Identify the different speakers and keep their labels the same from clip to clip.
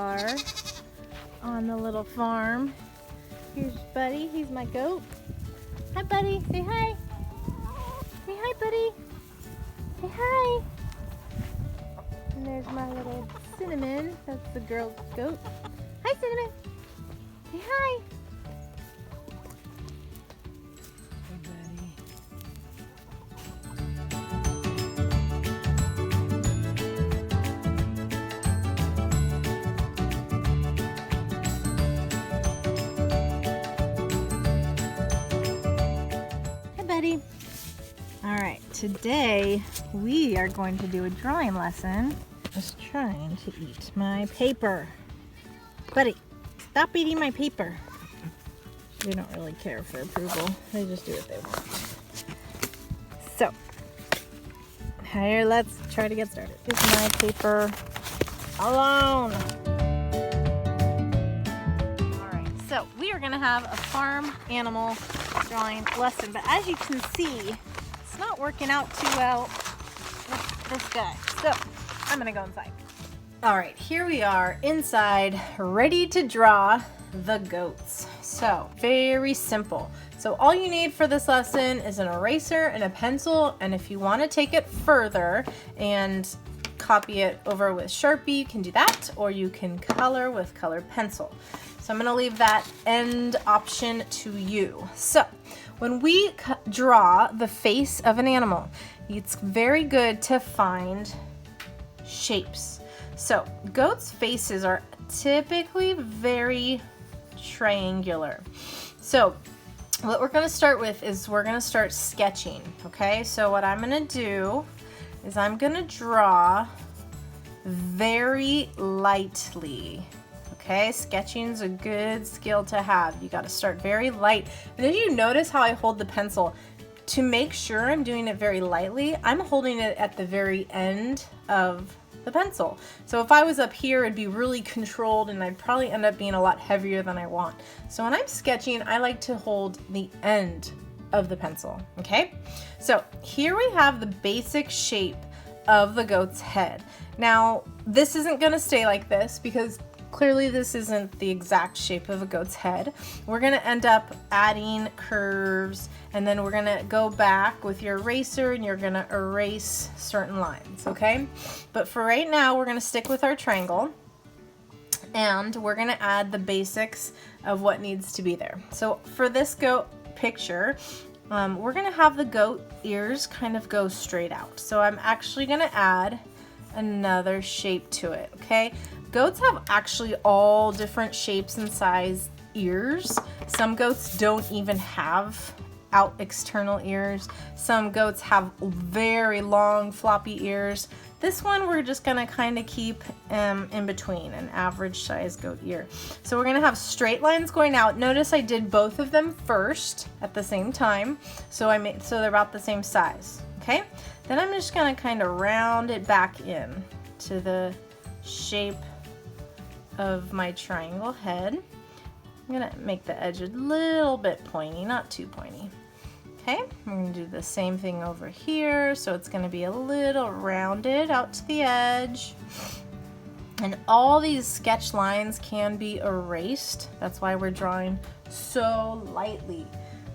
Speaker 1: are on the little farm. Here's Buddy, he's my goat. Hi Buddy, say hi. Say hi Buddy. Say hi. And there's my little Cinnamon, that's the girl goat. Hi Cinnamon. Say hi. Hey Buddy. Buddy. All right, today we are going to do a drawing lesson. Just trying to eat my paper. Buddy, stop eating my paper. They don't really care for approval. They just do what they want. So, here, let's try to get started. Here's my paper alone. All right, so we are gonna have a farm animal drawing lesson, but as you can see, it's not working out too well with this guy. So I'm gonna go inside. All right, here we are inside, ready to draw the goats. So very simple. So all you need for this lesson is an eraser and a pencil, and if you want to take it further and copy it over with Sharpie, you can do that, or you can color with colored pencil. So I'm going to leave that end option to you. So when we draw the face of an animal, it's very good to find shapes. So goats' faces are typically very triangular. So what we're going to start with is we're going to start sketching. Okay, so what I'm going to do is I'm going to draw very lightly. Okay, sketching is a good skill to have. You got to start very light. And if you notice how I hold the pencil, to make sure I'm doing it very lightly, I'm holding it at the very end of the pencil. So if I was up here, it'd be really controlled and I'd probably end up being a lot heavier than I want. So when I'm sketching, I like to hold the end of the pencil. Okay, so here we have the basic shape of the goat's head. Now, this isn't going to stay like this because clearly this isn't the exact shape of a goat's head. We're going to end up adding curves, and then we're going to go back with your eraser and you're going to erase certain lines, okay? But for right now, we're going to stick with our triangle and we're going to add the basics of what needs to be there. So for this goat picture, we're going to have the goat ears kind of go straight out. So I'm actually going to add another shape to it, okay? Goats have actually all different shapes and size ears. Some goats don't even have out external ears. Some goats have very long floppy ears. This one we're just gonna kind of keep in between, an average size goat ear. So we're gonna have straight lines going out. Notice I did both of them first at the same time. So they're about the same size, okay? Then I'm just gonna kind of round it back in to the shape of my triangle head. I'm gonna make the edge a little bit pointy, not too pointy. Okay, I'm gonna do the same thing over here, so it's gonna be a little rounded out to the edge. And all these sketch lines can be erased. That's why we're drawing so lightly.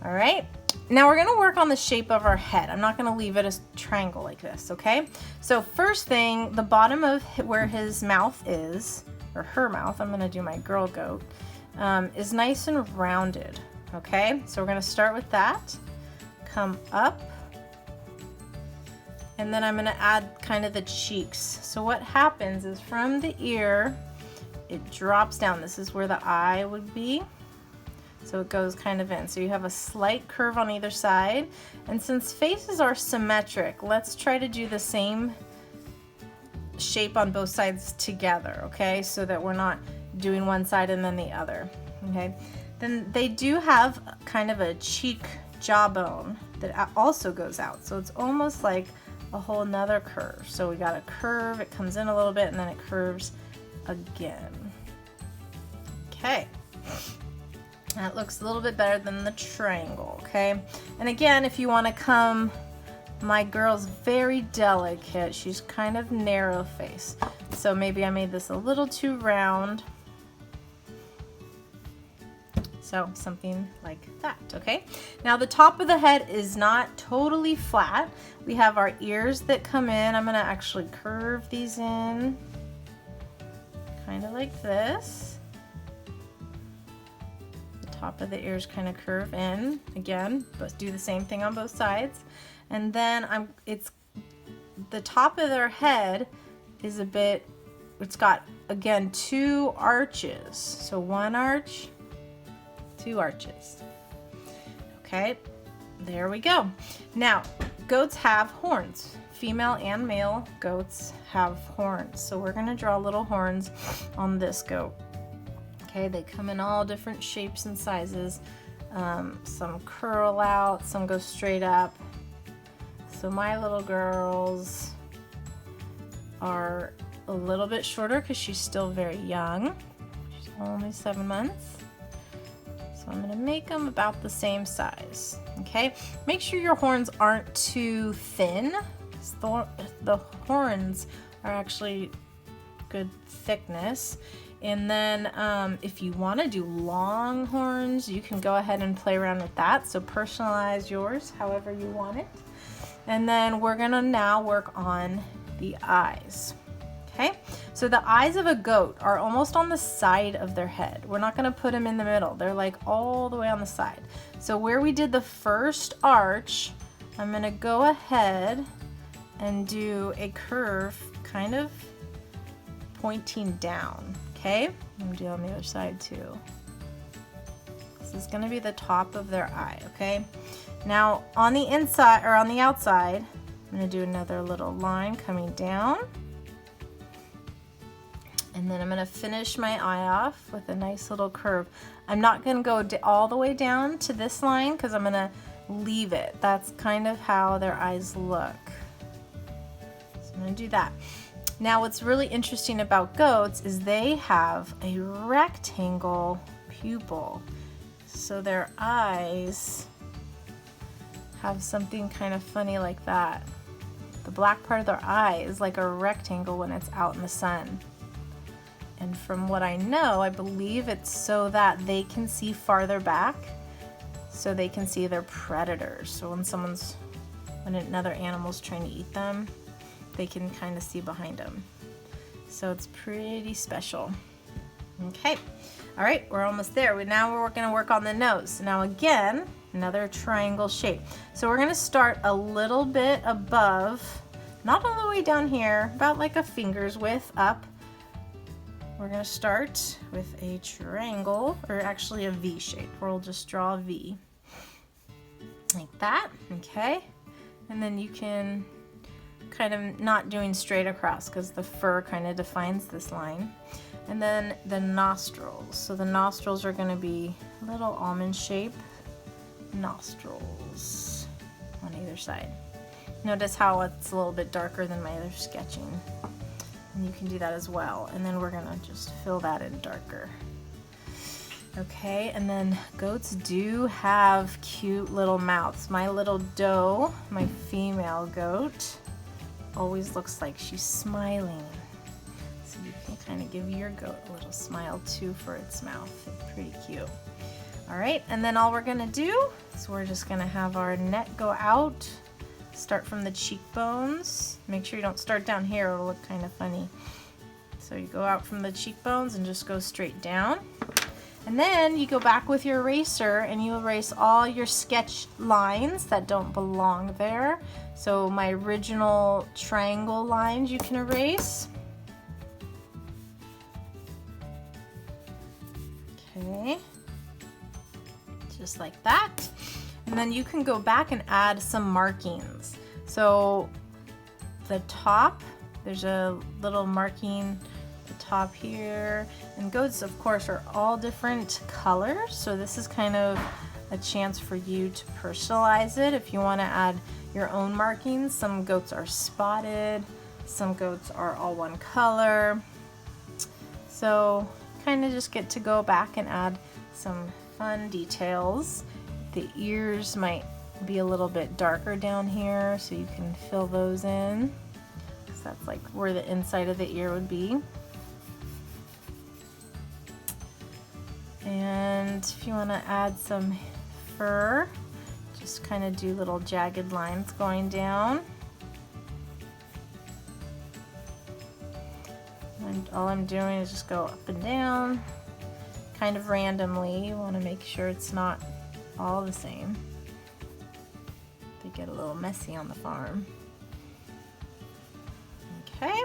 Speaker 1: All right, now we're gonna work on the shape of our head. I'm not gonna leave it a triangle like this, okay? So first thing, the bottom of where his mouth is, or her mouth, I'm gonna do my girl goat, is nice and rounded, okay? So we're gonna start with that, come up, and then I'm gonna add kind of the cheeks. So what happens is from the ear, it drops down. This is where the eye would be. So it goes kind of in. So you have a slight curve on either side. And since faces are symmetric, let's try to do the same shape on both sides together, okay? So that we're not doing one side and then the other, okay? Then they do have kind of a cheek jawbone that also goes out. So it's almost like a whole nother curve. So we got a curve, it comes in a little bit and then it curves again. Okay. That looks a little bit better than the triangle, okay? And again, if you want to my girl's very delicate. She's kind of narrow face. so maybe I made this a little too round. So something like that, okay? Now the top of the head is not totally flat. We have our ears that come in. I'm gonna actually curve these in, kind of like this. The top of the ears kind of curve in. Again, but do the same thing on both sides. And then it's the top of their head is a bit, it's got, again, 2 arches. So 1 arch, 2 arches. Okay, there we go. Now, goats have horns. Female and male goats have horns. So we're gonna draw little horns on this goat. Okay, they come in all different shapes and sizes. Some curl out, some go straight up. So my little girls are a little bit shorter because she's still very young. She's only 7 months. So I'm gonna make them about the same size, okay? Make sure your horns aren't too thin. The horns are actually good thickness. And then if you wanna do long horns, you can go ahead and play around with that. So personalize yours however you want it. And then we're gonna now work on the eyes. Okay, so the eyes of a goat are almost on the side of their head. We're not gonna put them in the middle. They're like all the way on the side. So where we did the first arch, I'm gonna go ahead and do a curve kind of pointing down, okay? I'm gonna do it on the other side too. This is gonna be the top of their eye, okay? Now on the inside, or on the outside, I'm gonna do another little line coming down. And then I'm gonna finish my eye off with a nice little curve. I'm not gonna go all the way down to this line because I'm gonna leave it. That's kind of how their eyes look. So I'm gonna do that. Now what's really interesting about goats is they have a rectangle pupil. So their eyes have something kind of funny like that. The black part of their eye is like a rectangle when it's out in the sun. And from what I know, I believe it's so that they can see farther back, so they can see their predators. So when another animal's trying to eat them, they can kind of see behind them. So it's pretty special. Okay, all right, we're almost there. Now we're gonna work on the nose. Now again, another triangle shape. So we're gonna start a little bit above, not all the way down here, about like a finger's width up. We're gonna start with a triangle, or actually a V shape. We'll just draw a V. Like that, okay? And then you can kind of not doing straight across because the fur kind of defines this line. And then the nostrils. So the nostrils are gonna be little almond shape nostrils on either side. Notice how it's a little bit darker than my other sketching. And you can do that as well. And then we're gonna just fill that in darker. Okay, and then goats do have cute little mouths. My little doe, my female goat, always looks like she's smiling. So you can kind of give your goat a little smile too for its mouth. It's pretty cute. All right, and then all we're gonna do is we're just gonna have our neck go out. Start from the cheekbones. Make sure you don't start down here, it'll look kind of funny. So you go out from the cheekbones and just go straight down. And then you go back with your eraser and you erase all your sketch lines that don't belong there. So my original triangle lines you can erase. Okay, just like that. And then you can go back and add some markings. So the top, there's a little marking at the top here. And goats, of course, are all different colors. So this is kind of a chance for you to personalize it if you want to add your own markings. Some goats are spotted, some goats are all one color. So kind of just get to go back and add some fun details. The ears might be a little bit darker down here, so you can fill those in. that's like where the inside of the ear would be. And if you want to add some fur, just kind of do little jagged lines going down. And all I'm doing is just go up and down, kind of randomly. You want to make sure it's not all the same. They get a little messy on the farm. Okay.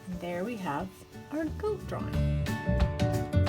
Speaker 1: And there we have our goat drawing.